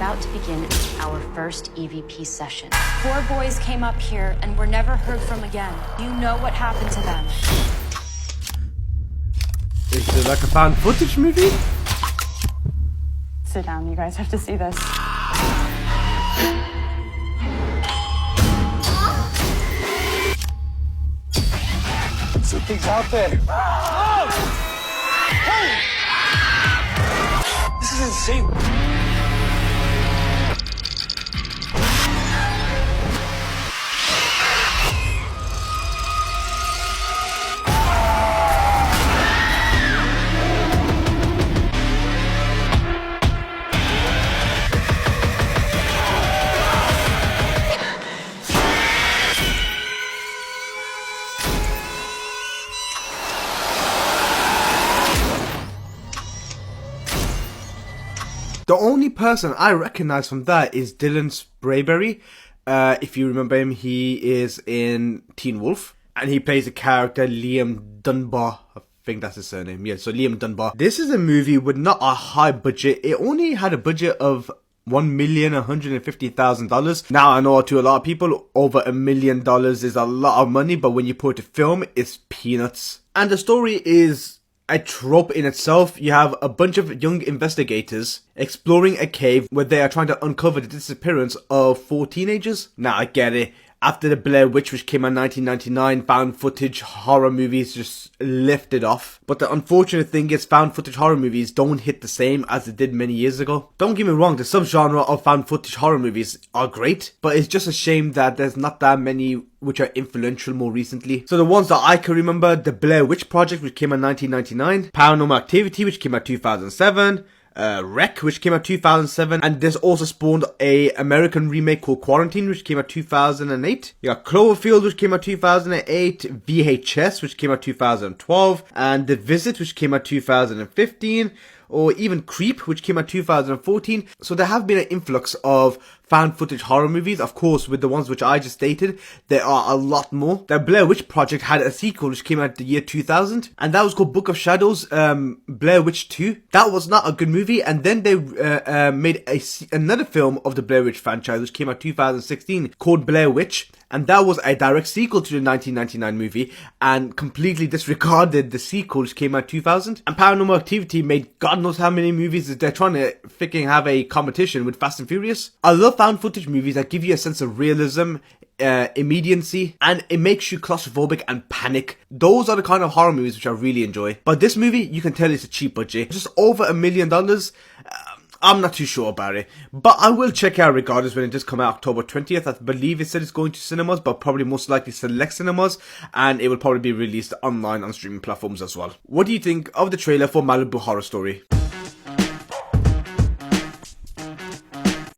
about to begin our first EVP session. 4 boys came up here and were never heard from again. You know what happened to them. Is it like a found footage movie? Sit down, you guys have to see this. Something's out there. Oh! Hey! This is insane. The only person I recognize from that is Dylan Sprayberry. If you remember him, he is in Teen Wolf. And he plays a character, Liam Dunbar. I think that's his surname. Yeah, so Liam Dunbar. This is a movie with not a high budget. It only had a budget of $1,150,000. Now, I know to a lot of people, over $1 million is a lot of money. But when you put it to film, it's peanuts. And the story is a trope in itself. You have a bunch of young investigators exploring a cave where they are trying to uncover the disappearance of 4 teenagers. Now, I get it. After the Blair Witch, which came out in 1999, found footage horror movies just lifted off. But the unfortunate thing is found footage horror movies don't hit the same as it did many years ago. Don't get me wrong, the subgenre of found footage horror movies are great, but it's just a shame that there's not that many which are influential more recently. So the ones that I can remember, the Blair Witch Project, which came out in 1999, Paranormal Activity, which came out 2007, Wreck, which came out 2007, and this also spawned a American remake called Quarantine, which came out 2008. You got Cloverfield, which came out 2008, VHS, which came out 2012, and The Visit, which came out 2015, or even Creep, which came out 2014. So there have been an influx of found footage horror movies. Of course, with the ones which I just stated, there are a lot more. The Blair Witch Project had a sequel which came out the year 2000, and that was called Book of Shadows, Blair Witch 2. That was not a good movie, and then they made another film of the Blair Witch franchise, which came out 2016, called Blair Witch. And that was a direct sequel to the 1999 movie and completely disregarded the sequel, which came out 2000. And Paranormal Activity made God knows how many movies. They're trying to freaking have a competition with Fast and Furious. I love found footage movies that give you a sense of realism, immediacy, and it makes you claustrophobic and panic. Those are the kind of horror movies which I really enjoy. But this movie, you can tell it's a cheap budget. Just over $1 million. I'm not too sure about it, but I will check out regardless when it does come out October 20th. I believe it said it's going to cinemas, but probably most likely select cinemas, and it will probably be released online on streaming platforms as well. What do you think of the trailer for Malibu Horror Story?